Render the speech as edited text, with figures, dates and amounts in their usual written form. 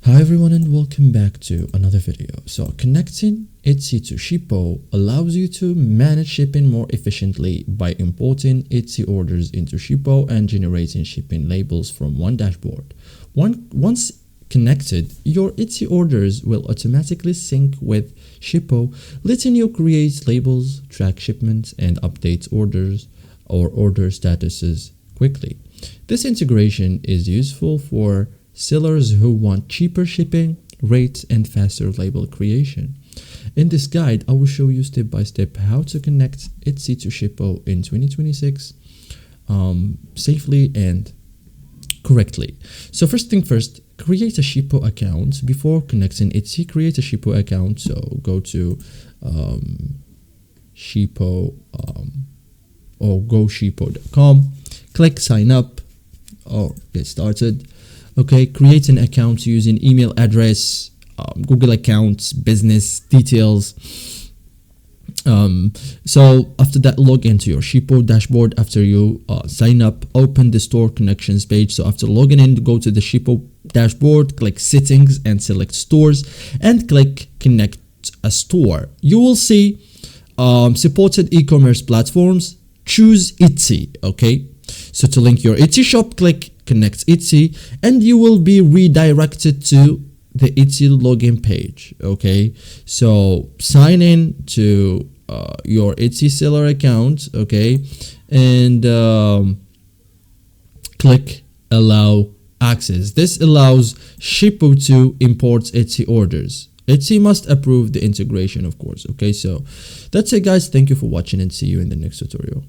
Hi everyone and welcome back to another video. So connecting Etsy to Shippo allows you to manage shipping more efficiently by importing Etsy orders into Shippo and generating shipping labels from one dashboard. Once connected, your Etsy orders will automatically sync with Shippo, letting you create labels, track shipments, and update orders or order statuses quickly. This integration is useful for sellers who want cheaper shipping rates and faster label creation. In this guide, I will show you step by step how to connect Etsy to Shippo in 2026 safely and correctly. So first thing first, create a Shippo account. Before connecting Etsy, create a Shippo account. So go to Shippo or go shippo.com, click sign up or get started. Okay, create an account using email address, Google accounts, business details. So after that, log into your Shippo dashboard. After you sign up, open the store connections page. So after logging in, go to the Shippo dashboard, click settings and select stores and click connect a store. You will see supported e-commerce platforms. Choose Etsy. Okay, so to link your Etsy shop, click connect Etsy and you will be redirected to the Etsy login page. Okay, so sign in to your Etsy seller account. Okay, and click allow access. This allows Shippo to import Etsy orders. Etsy must approve the integration, of course. Okay, so that's it guys. Thank you for watching and see you in the next tutorial.